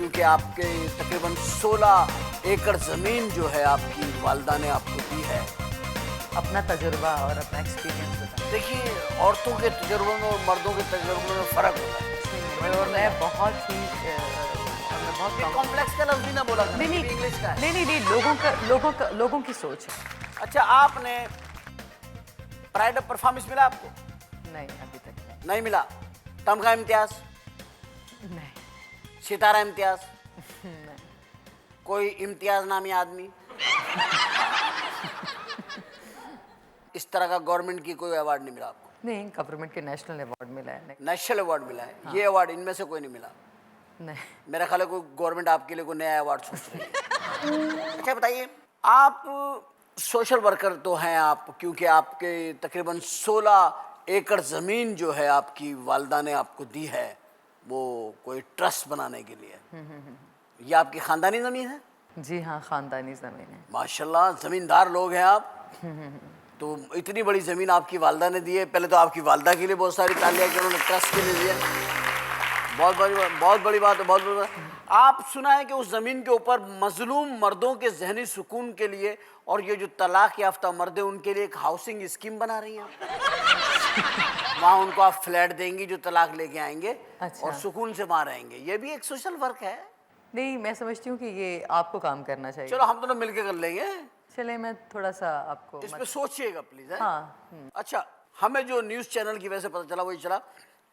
क्योंकि आपके तकरीबन 16 एकड़ ज़मीन जो है आपकी वालिदा ने आपको दी है। अपना तजुर्बा और अपना एक्सपीरियंस बताएं। देखिए, औरतों के तजुर्बों में और मर्दों के तजुर्बों में फ़र्क होता है। और मैं बहुत ही मैं बहुत कम कॉम्प्लेक्स का लफ्ज़ भी ना बोला करें, नहीं नहीं इंग्लिश का है। नहीं नहीं नहीं लोगों की सोच है। अच्छा, आपने प्राइड ऑफ परफॉर्मेंस मिला आपको? नहीं, अभी तक नहीं मिला। तमगा इम्तियाज, नहीं। सितारा इम्तियाज, नहीं। कोई इम्तियाज नामी आदमी, इस तरह का गवर्नमेंट की कोई अवार्ड नहीं मिला आपको? नहीं, गवर्नमेंट के नेशनल अवार्ड मिला है। नेशनल अवार्ड मिला है। हाँ। ये अवार्ड इनमें से कोई नहीं मिला? नहीं। मेरा ख्याल है कोई गवर्नमेंट आपके लिए कोई नया अवार्ड सोच रही है। अच्छा बताइए, आप सोशल वर्कर तो हैं आप, क्योंकि आपके तकरीबन 16 एकड़ ज़मीन जो है आपकी वालिदा ने आपको दी है, वो कोई ट्रस्ट बनाने के लिए। ये आपकी ख़ानदानी ज़मीन है? जी हाँ, ख़ानदानी ज़मीन है। माशाल्लाह, ज़मींदार लोग हैं आप। तो इतनी बड़ी ज़मीन आपकी वालिदा ने दी है। पहले तो आपकी वालिदा के लिए बहुत सारी तालियां कि उन्होंने ट्रस्ट के लिए दिया। बहुत बड़ी बात है, बहुत बड़ी बात। आप सुना है कि उस ज़मीन के ऊपर मजलूम मर्दों के जहनी सुकून के लिए और ये जो तलाक याफ्ता मर्द हैं उनके लिए एक हाउसिंग स्कीम बना रही हैं। वहाँ उनको आप फ्लैट देंगी जो तलाक लेके आएंगे। अच्छा। और सुकून से वहाँ रहेंगे। ये भी एक सोशल वर्क है। नहीं, मैं समझती हूँ कि ये आपको काम करना चाहिए। चलो, हम दोनों मिलके कर लेंगे। चले, मैं थोड़ा सा आपको इस पे सोचिएगा प्लीज। हाँ। अच्छा, हमें जो न्यूज़ चैनल की वजह से पता चला वही चला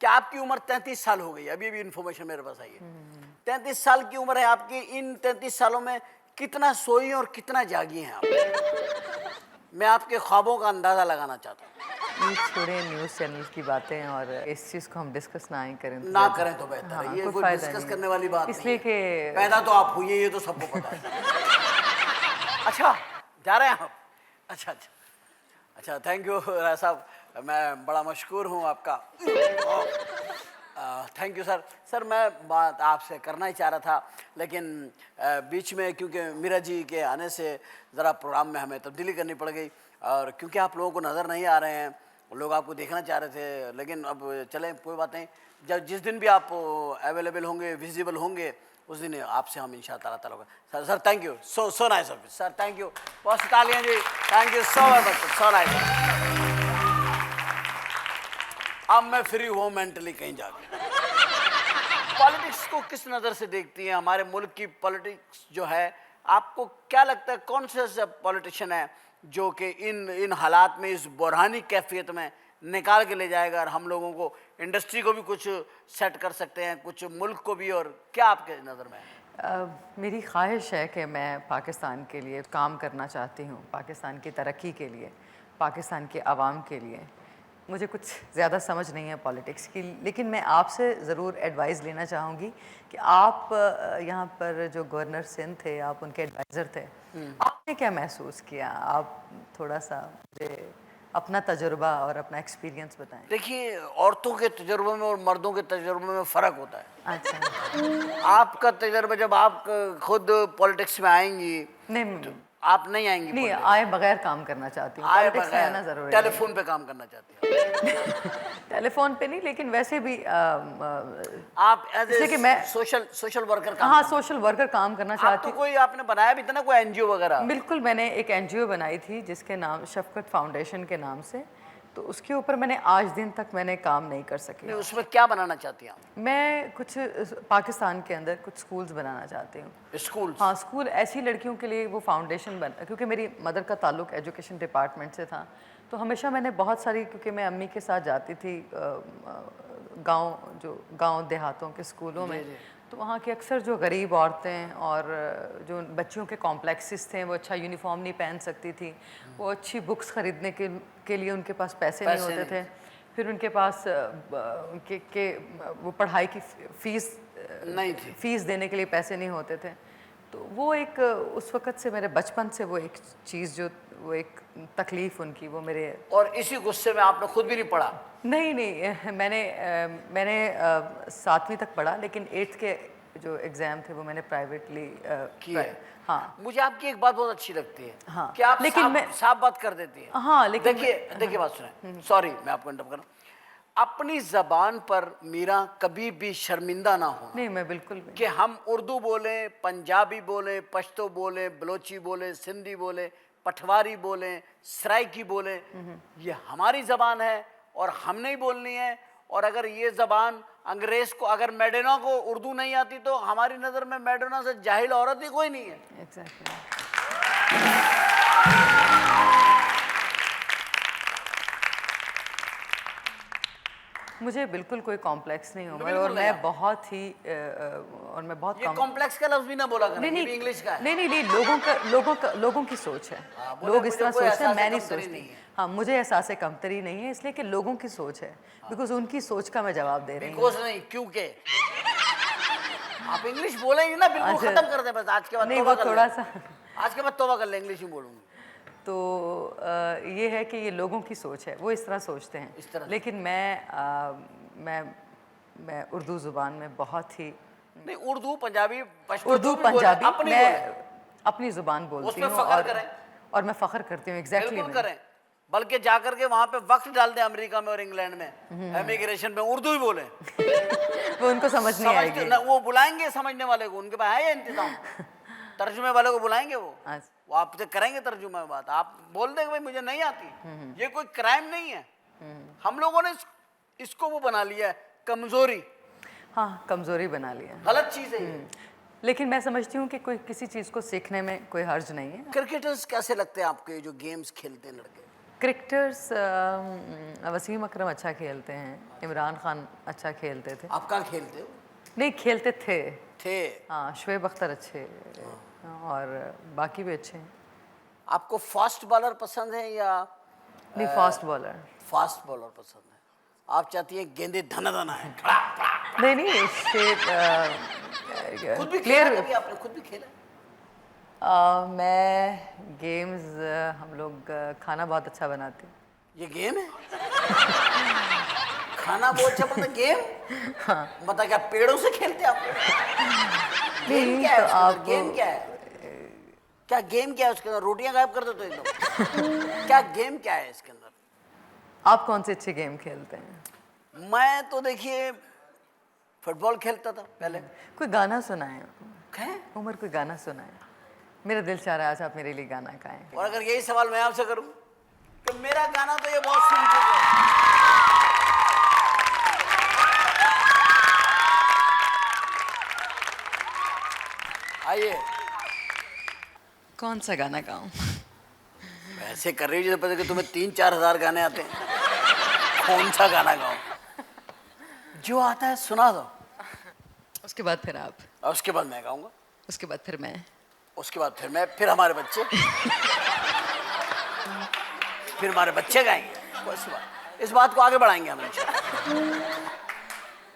कि आपकी उम्र 33 साल हो गई है। अभी इन्फॉर्मेशन मेरे पास आई है। 33 साल की उम्र है आपकी। इन 33 सालों में कितना सोई और कितना जागी हैं आप? मैं आपके ख्वाबों का अंदाजा लगाना चाहता हूँ। ये छोड़े न्यूज़ चैनल की बातें और इस चीज़ को हम डिस्कस ना ही करें तो ना करें तो बेहतर है। हाँ, ये कोई डिस्कस करने वाली बात नहीं है। इसलिए कि पैदा तो आप हुई है, ये तो सबको पता है। अच्छा, जा रहे हैं आप? अच्छा, थैंक यू राय साहब, मैं बड़ा मशकूर हूँ आपका। Thank you sir. मैं बात आपसे करना ही चाह रहा था, लेकिन बीच में क्योंकि मीरा जी के आने से ज़रा प्रोग्राम में हमें तब्दीली करनी पड़ गई, और क्योंकि आप लोगों को नज़र नहीं आ रहे हैं, लोग आपको देखना चाह रहे थे, लेकिन अब चलें, कोई बात नहीं। जब जिस दिन भी आप अवेलेबल होंगे, विजिबल होंगे, उस दिन आपसे हम इंशाअल्लाह ताला। Sir thank you, so nice of you sir, thank you. बहुत सी तालियां जी, thank you so much, so nice. अब मैं फ्री हूँ मेंटली कहीं जाकर। पॉलिटिक्स को किस नज़र से देखती हैं? हमारे मुल्क की पॉलिटिक्स जो है, आपको क्या लगता है कौन से पॉलिटिशियन है जो कि इन हालात में, इस बुरहानी कैफियत में निकाल के ले जाएगा और हम लोगों को, इंडस्ट्री को भी कुछ सेट कर सकते हैं, कुछ मुल्क को भी? और क्या आपके नज़र में है? मेरी ख्वाहिश है कि मैं पाकिस्तान के लिए काम करना चाहती हूँ, पाकिस्तान की तरक्की के लिए, पाकिस्तान के आवाम के लिए। मुझे कुछ ज़्यादा समझ नहीं है पॉलिटिक्स की, लेकिन मैं आपसे ज़रूर एडवाइस लेना चाहूँगी कि आप यहाँ पर जो गवर्नर सिंध थे, आप उनके एडवाइज़र थे, आपने क्या महसूस किया? आप थोड़ा सा मुझे अपना तजुर्बा और अपना एक्सपीरियंस बताएं। देखिए, औरतों के तजुर्बे में और मर्दों के तजुर्बे में फ़र्क होता है। अच्छा। आपका तजुर्बा, जब आप खुद पॉलिटिक्स में आएंगी, नहीं, तो आप नहीं आएंगी? नहीं, आए बगैर काम करना चाहती हूँ। आए पॉलिटिक्स में आना बगैर ज़रूरी है। टेलीफोन पे काम करना चाहती हैं? टेलीफोन पे नहीं, लेकिन वैसे भी आप एज इसलिए कि मैं सोशल वर्कर काम हाँ, सोशल वर्कर काम करना आप चाहती तो हूँ। कोई आपने बनाया भी था ना, कोई एनजीओ वगैरह? बिल्कुल, मैंने एक एनजीओ बनाई थी जिसके नाम शफकत फाउंडेशन के नाम से, तो उसके ऊपर मैंने आज दिन तक मैंने काम नहीं कर सकी। नहीं, उसमें क्या बनाना चाहती हैं आप? मैं कुछ पाकिस्तान के अंदर कुछ स्कूल्स बनाना चाहती हूँ। स्कूल? हाँ, स्कूल ऐसी लड़कियों के लिए वो फाउंडेशन बन, क्योंकि मेरी मदर का ताल्लुक एजुकेशन डिपार्टमेंट से था, तो हमेशा मैंने बहुत सारी, क्योंकि मैं अम्मी के साथ जाती थी गांव देहातों के स्कूलों में, तो वहाँ की अक्सर जो गरीब औरतें और जो बच्चियों के कॉम्प्लेक्सेस थे, वो अच्छा यूनिफॉर्म नहीं पहन सकती थी, वो अच्छी बुक्स ख़रीदने के लिए उनके पास पैसे नहीं होते थे, फिर उनके पास वो पढ़ाई की फ़ीस देने के लिए पैसे नहीं होते थे। तो वो एक उस वक़्त से, मेरे बचपन से वो एक चीज़, जो वो एक तकलीफ़ उनकी, वो मेरे। और इसी गुस्से में आपने खुद भी नहीं पढ़ा? नहीं, मैंने 7वीं तक पढ़ा, लेकिन 8th के जो एग्ज़ाम थे वो मैंने प्राइवेटली किए। हाँ। मुझे आपकी एक बात बहुत अच्छी लगती है। हाँ, कि आप लेकिन मैं साफ बात कर देती हैं। हाँ, लेकिन देखिए बात सुने, सॉरी मैं आपको इंटरप्ट कर रहा हूँ। अपनी जबान पर मीरा कभी भी शर्मिंदा ना हो नहीं, मैं बिल्कुल भी कि हम उर्दू बोलें, पंजाबी बोलें, पश्तो बोलें, बलोची बोलें, सिंधी बोलें, पठवारी बोलें, सराइकी बोलें, ये हमारी ज़बान है और हमने ही बोलनी है। और अगर ये ज़बान अंग्रेज़ को, अगर मैडोना को उर्दू नहीं आती तो हमारी नज़र में मैडोना से जाहिल औरत ही कोई नहीं है। एग्जैक्टली। मुझे बिल्कुल कोई कॉम्प्लेक्स नहीं हो, बिल्कुल और नहीं मैं है। बहुत ही और मैं बहुत ये कॉम्प्लेक्स का लफ्ज़ भी ना बोला करें, नहीं ये भी इंग्लिश का है। नहीं, लोगों की सोच है। बोले लोग मुझे इस तरह कोई सोचते हैं, मैं एहसास-ए नहीं कमतरी सोचती। नहीं है। हाँ, मुझे एहसास कमतरी नहीं है, इसलिए कि लोगों की सोच है। बिकॉज उनकी सोच का मैं जवाब दे रही हूँ। बिकॉज नहीं, क्योंकि आप इंग्लिश बोलेंगे ना, बिल्कुल अच्छा। खत्म कर दे बस। आज के बाद नहीं, तौबा वो कर थोड़ा ले। सा आज के बाद तौबा कर ले, इंग्लिश ही बोलूंगी। तो ये है कि ये लोगों की सोच है, वो इस तरह सोचते हैं। इस तरह से। लेकिन मैं उर्दू ज़ुबान में बहुत ही नहीं, उर्दू, पंजाबी, पश्तो उर्दू जो भी बोले, पंजाबी अपनी मैं बोले, अपनी ज़ुबान बोलती उसमें हूँ, फ़ख्र करें। और मैं फ़ख्र करती हूँ। एग्जैक्टली बिल्कुल करें। बल्कि जाकर के वहां पे वक्त डाल दें अमेरिका में और इंग्लैंड में, इमिग्रेशन में उर्दू ही बोले। वो उनको समझ नहीं समझते आएगी। ना, वो बुलाएंगे समझने वाले को, उनके पास है ये इंतजाम। तर्जुमे वाले को बुलाएंगे, अच्छा। वो आपसे करेंगे तर्जुमा में बात। आप बोल देंगे भाई मुझे नहीं आती, ये कोई क्राइम नहीं है। हम लोगों ने इसको वो बना लिया है कमजोरी, हाँ, कमज़ोरी बना लिया। गलत चीज है ये। लेकिन मैं समझती हूँ कि कोई किसी चीज़ को सीखने में कोई हर्ज नहीं है। क्रिकेटर्स कैसे लगते हैं आपके, जो गेम्स खेलते हैं लड़के? क्रिकेटर्स वसीम अकरम अच्छा खेलते हैं, इमरान खान अच्छा खेलते थे। आप कहाँ खेलते हो? नहीं, खेलते थे। हाँ, शुएब अख्तर अच्छे, और बाकी भी अच्छे हैं। आपको फास्ट बॉलर पसंद है या नहीं, फास्ट बॉलर। फास्ट बॉलर पसंद है? आप चाहती हैं गेंदे धना धना है? नहीं, खुद भी क्लियर। खेला कभी आपने? खुद भी खेला? मैं गेम्स, हम लोग खाना बहुत अच्छा बनाते हैं। ये गेम है? खाना बहुत अच्छा बनता, गेम? बता, क्या पेड़ों से खेलते आप? गेम नहीं, क्या है तो उसके अंदर? आप गेम क्या है? क्या गेम क्या है उसके अंदर? रोटियां गायब कर दो तो एकदम। क्या गेम क्या है इसके अंदर? आप कौन से अच्छे गेम खेलते हैं? मैं तो देखिए फुटबॉल खेलता था पहले। कोई गाना सुनाए हैं? उमर, कोई गाना सुनाए। मेरा दिल चाह रहा है आज आप मेरे लिए गाना गाएं। और अगर यही सवाल मैं आपसे करूं कि मेरा गाना तो ये बहुत सुन चुके हैं, आइए कौन सा गाना गाऊं? ऐसे कर रही हो जैसे पता कि तुम्हें 3-4 हज़ार गाने आते हैं। कौन सा गाना गाऊं? जो आता है सुना दो, उसके बाद फिर आप, और उसके बाद मैं गाऊंगा, उसके बाद फिर मैं, उसके बाद फिर मैं, फिर हमारे बच्चे, फिर हमारे बच्चे गाएंगे। इस बात को आगे बढ़ाएंगे हम इंशाल्लाह।